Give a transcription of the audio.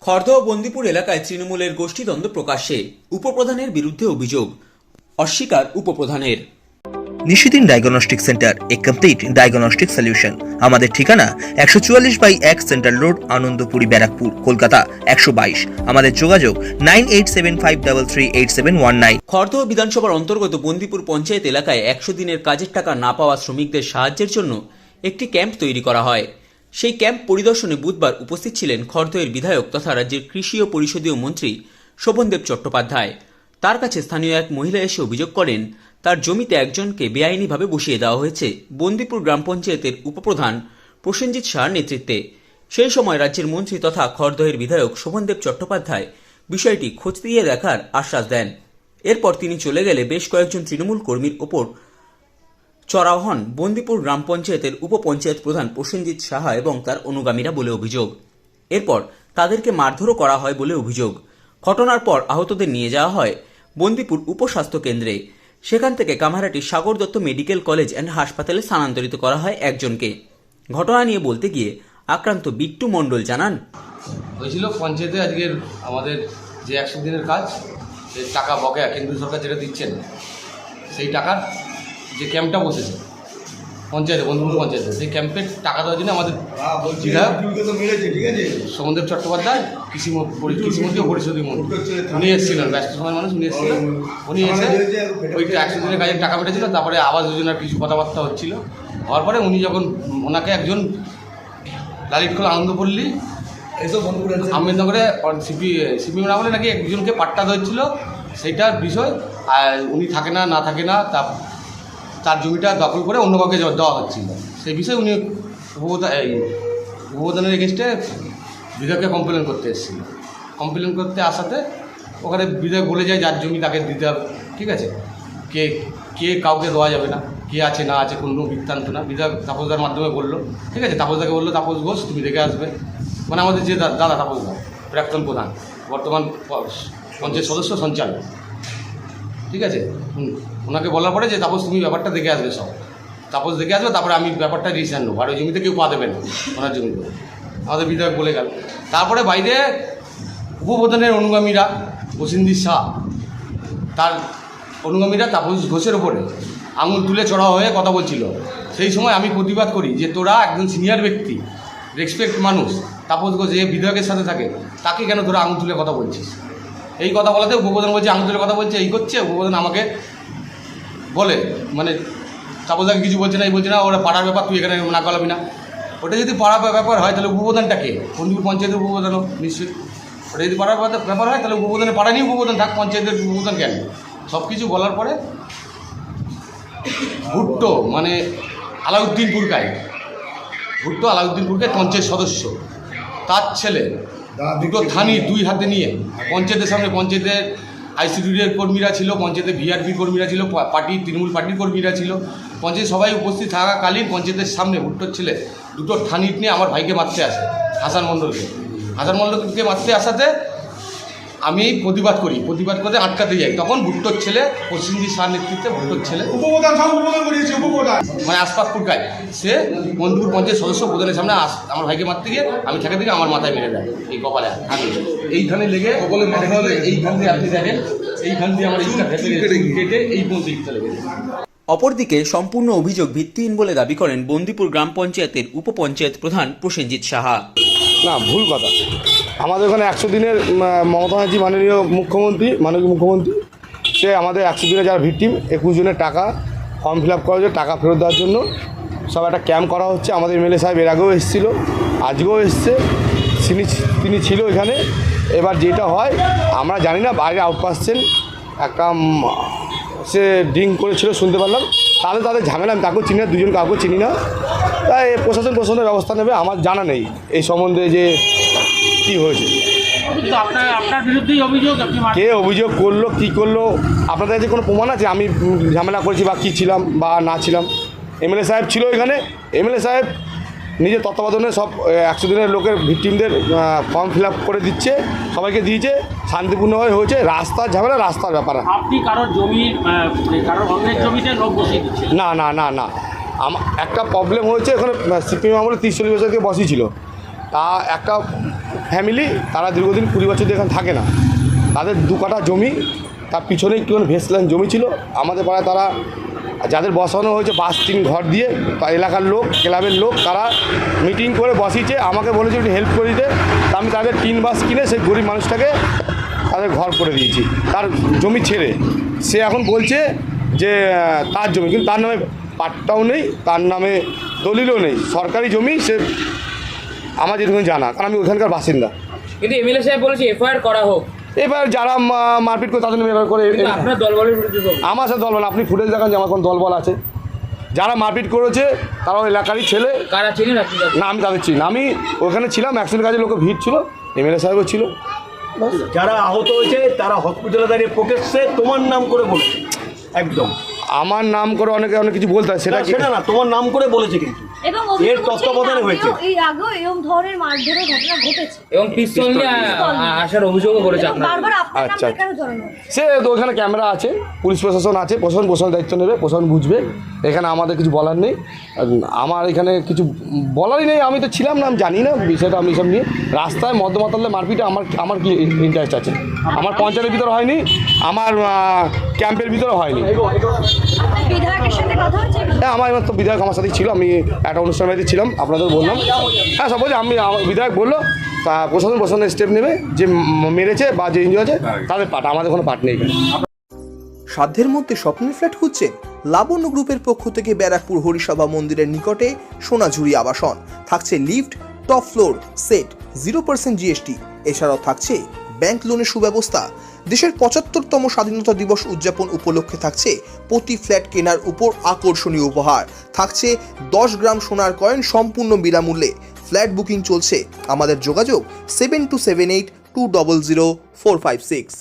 খড়দহ বন্দিপুর এলাকায় তৃণমূলের গোষ্ঠীদ্বন্দ্ব প্রকাশ্যে, উপপ্রধানের বিরুদ্ধে অভিযোগ, অস্বীকার উপপ্রধানের। নিশিদিন ডায়াগনস্টিক সেন্টার, এ কমপ্লিট ডায়াগনস্টিক সলিউশন। আমাদের ঠিকানা 144/1 সেন্ট্রাল রোড, আনন্দপুরি, ব্যারাকপুর, কলকাতা 122। আমাদের যোগাযোগ 9875338719। খড়দহ বিধানসভার অন্তর্গত বন্দিপুর পঞ্চায়েত এলাকায় 100 দিনের কাজের টাকা না পাওয়া শ্রমিকদের সাহায্যের জন্য একটি ক্যাম্প তৈরি করা হয়। সেই ক্যাম্প পরিদর্শনে বুধবার উপস্থিত ছিলেন খড়দহের বিধায়ক তথা রাজ্যের কৃষি ও পরিষদীয় মন্ত্রী শোভনদেব চট্টোপাধ্যায়। তার কাছে স্থানীয় এক মহিলা এসে অভিযোগ করেন, তার জমিতে একজনকে বেআইনিভাবে বসিয়ে দেওয়া হয়েছে বন্দিপুর গ্রাম পঞ্চায়েতের উপপ্রধান প্রসেনজিৎ শাহর নেতৃত্বে। সেই সময় রাজ্যের মন্ত্রী তথা খড়দহের বিধায়ক শোভনদেব চট্টোপাধ্যায় বিষয়টি খতিয়ে দেখার আশ্বাস দেন। এরপর তিনি চলে গেলে বেশ কয়েকজন তৃণমূল কর্মীর ওপর চড়াও হন বন্দিপুর গ্রাম পঞ্চায়েতের উপপঞ্চায়েত প্রধান প্রসেনজিৎ সাহা এবং তার অনুগামীরা বলে অভিযোগ। এরপর তাদেরকে মারধরও করা হয় বলে অভিযোগ। ঘটনার পর আহতদের নিয়ে যাওয়া হয় বন্দিপুর উপস্বাস্থ্য কেন্দ্রে। সেখান থেকে কামারহাটির Sagar Dutta medical college and হাসপাতালে স্থানান্তরিত করা হয় একজনকে। ঘটনা নিয়ে বলতে গিয়ে আক্রান্ত বিট্টু মণ্ডল জানান, হয়েছিল পঞ্চায়েতে আজকের আমাদের যে 100 দিনের কাজ, সেই টাকা বকেয়া কেন্দ্র সরকার যেটা দিচ্ছেন, সেই টাকার যে ক্যাম্পটা বসেছে পঞ্চায়েতে, বন্ধুপুর পঞ্চায়েতে, সেই ক্যাম্পের টাকা দেওয়ার জন্য আমাদের বিধায়ক শোভনদেব চট্টোপাধ্যায় কৃষিমন্ত্রী ও পরিষদীয় মন্ত্রী উনি এসেছিলেন, ব্যস্ত সময় মানুষ, উনি এসেছিলেন। উনি এসে ওই 100 দিনের কাজের টাকা পেটেছিল, তারপরে আবাস যোজনার কিছু কথাবার্তা হচ্ছিল। হওয়ার পরে উনি যখন ওনাকে একজন লালিতখোলা আনন্দপল্লী আহমেদনগরে সিপিএম আমলে নাকি একজনকে পাট্টা ধরছিল, সেইটার বিষয় উনি থাকে না না থাকে না, তার জমিটা দখল করে অন্য কাউকে দেওয়া হচ্ছিল, সেই বিষয়ে উনি উপপ্রধানের এগেনস্টে বিধায়ককে কমপ্লেন করতে এসেছিল। কমপ্লেন করতে আসাতে ওখানে বিধায়ক বলে যায় যার জমি তাকে দিতে হবে, ঠিক আছে, কে কাউকে দেওয়া যাবে না, কে আছে না আছে কোনো বৃত্তান্ত না। বিধায়ক তাপসদার মাধ্যমে বললো, ঠিক আছে, তাপসদাকে বললো, তাপস ঘোষ তুমি দেখে আসবে, মানে আমাদের যে দাদা তাপসদা, প্রাক্তন প্রধান, বর্তমান পঞ্চায়েত সদস্য সঞ্চালক, ঠিক আছে, ওনাকে বলার পরে যে তাপস তুমি ব্যাপারটা দেখে আসবে, সব তাপস দেখে আসবে, তারপরে আমি ব্যাপারটা ডিসিশন নেবো, আর ওই জমিতে কেউ পা দেবে না ওনার জমিতে, আমাদের বিধায়ক বলে গেল। তারপরে বাইরে উপপ্রধানের অনুগামীরা, প্রসেনজিৎ শাহ, তার অনুগামীরা তাপস ঘোষের ওপরে আঙুল তুলে চড়া হয়ে কথা বলছিল। সেই সময় আমি প্রতিবাদ করি যে তোরা একজন সিনিয়র ব্যক্তি, রেসপেক্ট মানুষ, তাপস ঘোষ যে বিধায়কের সাথে থাকে, তাকে কেন তোরা আঙুল তুলে কথা বলছিস? এই কথা বলাতে উপপ্রধান বলছে আঙুল তুলে কথা বলছে, এই করছে। উপপ্রধান আমাকে বলে, মানে তাপসদাকে কিছু বলছে না, এই বলছে না, ওরা পাড়ার ব্যাপার, তুই এখানে না গলাবি না। ওটা যদি পাড়ার ব্যাপার হয় তাহলে উপপ্রধানটাকে, বন্দিপুর পঞ্চায়েতের উপপ্রধানও নিশ্চয়ই। ওটা যদি পাড়ার ব্যাপার হয় তাহলে উপপ্রধানের পাড়া নিয়ে উপপ্রধান থাক, পঞ্চায়েতের উপপ্রধান কেন? সব কিছু বলার পরে ভুট্টো, মানে আলাউদ্দিন পুরকাই, ভুট্টো আলাউদ্দিন পুরকাই পঞ্চায়েত সদস্য, তার ছেলে দুটো থানি দুই হাতে নিয়ে পঞ্চায়েতের সামনে, পঞ্চায়েতের আইসিডির কর্মীরা ছিল, পঞ্চায়েতের ভিআরপি কর্মীরা ছিল, পার্টি তৃণমূল পার্টির কর্মীরা ছিল, পঞ্চায়েত সবাই উপস্থিত থাকাকালীন পঞ্চায়েতের সামনে ভুট্টোর ছেলে দুটো থানিট নিয়ে আমার ভাইকে মারতে আসে, হাসান মণ্ডলকে মারতে আসাতে আমি প্রতিবাদ করে আটকাতে যাই। তখন ভুট্টোর ছেলে প্রসেনজিৎ শাহর নেতৃত্বে ভুট্টোর ছেলে মানে আশফাক পুরকায়, সে বন্দিপুর পঞ্চায়েত সদস্য প্রধানের সামনে আমার ভাইকে মারতে গিয়ে আমি ঠেকে থেকে আমার মাথায় মেরে দেয়, এই কপালে এইখানে লেগে, এইখান দিয়ে আপনি দেখেন, এইখান দিয়ে আমার কেটে এই পর্যন্ত ইটটা লেগেছে। অপরদিকে সম্পূর্ণ অভিযোগ ভিত্তিহীন বলে দাবি করেন বন্দিপুর গ্রাম পঞ্চায়েতের উপপঞ্চায়েত প্রধান প্রসেনজিৎ সাহা। না, ভুল কথা। আমাদের ওখানে 100 দিনের মমতা ব্যানার্জি মাননীয় মুখ্যমন্ত্রী, সে আমাদের 100 দিনে যারা ভিকটিম 21 জনের টাকা ফর্ম ফিল আপ করার জন্য, টাকা ফেরত দেওয়ার জন্য সব একটা ক্যাম্প করা হচ্ছে। আমাদের এমএলএ সাহেব এর আগেও এসেছিলো, আজকেও এসছে, তিনি ছিল এখানে। এবার যেটা হয় আমরা জানি না, বাইরে আউটপাসছেন একটা সে ড্রিঙ্ক করেছিল শুনতে পারলাম, তাহলে তাদের ঝামেলা, আমি তাকেও চিনি না, দুজন কাউকে চিনি না, তাই প্রশাসনের ব্যবস্থা নেবে। আমার জানা নেই এই সম্বন্ধে যে কী হয়েছে, আপনার বিরুদ্ধেই অভিযোগ, কে অভিযোগ করলো, কী করলো, আপনাদের কাছে কোনো প্রমাণ আছে আমি ঝামেলা করেছি বা কী ছিলাম বা না ছিলাম? এমএলএ সাহেব ছিল এখানে, এমএলএ সাহেব নিজের তত্ত্বাবধানে সব 100 দিনের লোকের ভিকটিমদের ফর্ম ফিল আপ করে দিচ্ছে, সবাইকে দিয়েছে, শান্তিপূর্ণভাবে হয়েছে। রাস্তার ঝামেলা, রাস্তার ব্যাপার। আপনি কারোর অন্যের জমিতে লোক বসিয়ে দিচ্ছেন? না, একটা প্রবলেম হয়েছে, এখানে সিপিএম আমলে 30-40 বছর থেকে বসিয়েছিল, তা একটা ফ্যামিলি তারা দীর্ঘদিন 20 বছর দিয়ে এখানে থাকে না, তাদের 2 কাঠা জমি, তার পিছনে কি ভেস্টল্যান্ড জমি ছিল। আমাদের পাড়ায় তারা যাদের বসানো হয়েছে বাস 3 ঘর দিয়ে, এলাকার লোক, ক্লাবের লোক, তারা মিটিং করে বসিয়েছে, আমাকে বলেছে একটু হেল্প করে দিতে। তা আমি তাদের 3 বাস কিনে সেই গরিব মানুষটাকে তাদের ঘর করে দিয়েছি, তার জমি ছেড়ে। সে এখন বলছে যে তার জমি, কিন্তু তার নামে পাট্টাও নেই, তার নামে দলিলও নেই, সরকারি জমি। সে আমার যেটুকু জানা, কারণ আমি ওখানকার বাসিন্দা। কিন্তু এমএলএ সাহেব বলেছে এফআইআর করা হোক। এবার যারা মারপিট করে তাদের নামে এবার করে আপনার দলবলের বিরুদ্ধে তো আমার সাথে দলবল, আপনি ফুটেজ দেখান যে আমার কোনো দলবল আছে। যারা মারপিট করেছে তারা ওই এলাকারই ছেলে। কারা চিনেন আপনি? না, আমি তাদের চিনি না। আমি ওখানে ছিলাম, অ্যাক্সিডেন্ট কাজে লোকের ভিড় ছিল, এমএলএ সাহেবও ছিল। যারা আহত হয়েছে তারা হসপিটালে দাঁড়িয়ে প্রোটেস্টে তোমার নাম করে বলেছে, একদম আমার নাম করে অনেকে অনেক কিছু বলতে হয়, সেটা কি? সেটা না, তোমার নাম করে বলেছে কিন্তু এবং এর তত্ত্বাবধানে হয়েছে। এই আগেও এরকম ধরনের মারধরের ঘটনা ঘটেছে এবং পিস্তল নিয়ে আসার অভিযোগও করেছে এবং আপনার। বারবার আপনার আচ্ছা। নামটা কেন জড়ানো হচ্ছে? সে তো ওখানে ক্যামেরা আছে, পুলিশ প্রশাসন আছে, প্রশাসন দায়িত্ব নেবে, প্রশাসন বুঝবে। এখানে আমাদের কিছু বলার নেই, আমার এখানে কিছু বলারই নেই। আমি তো ছিলাম না, আমি জানি না বিষয়টা। আমি সব নিয়ে রাস্তায় মধ্যমাতালে মারপিটে আমার কি ইন্টারেস্ট আছে? আমার পঞ্চায়েতের ভিতরে হয়নি, আমার ক্যাম্পের ভিতরে হয়নি। বিধায়কের সাথে কথা হচ্ছে? হ্যাঁ, আমার তো বিধায়ক আমার সাথেই ছিল, আমি একটা অনুষ্ঠান বাড়িতে ছিলাম, আপনাদের বললাম। হ্যাঁ, সব বলছে, আমার বিধায়ক বললো তা প্রশাসন স্টেপ নেবে, যে মেরেছে বা যে ইঞ্জুরি আছে তাদের পাট, আমাদের কোনো পাট নেই। সাধ্যের মধ্যে স্বপ্নের ফ্ল্যাট খুঁজছেন? লাবণ্য গ্রুপের পক্ষ থেকে ব্যারাকপুর হরিসভা মন্দিরের নিকটে সোনাঝুরি আবাসন। থাকছে lift, top floor, set, 0% GST. এছাড়াও থাকছে ব্যাংক লোনের সুব্যবস্থা। দেশের 75তম স্বাধীনতা দিবস উদযাপন উপলক্ষে থাকছে প্রতি ফ্ল্যাট কেনার উপর আকর্ষণীয় উপহার। থাকছে 10 গ্রাম সোনার কয়েন সম্পূর্ণ বিনামূল্যে। ফ্ল্যাট বুকিং চলছে। আমাদের যোগাযোগ 7278 200 456।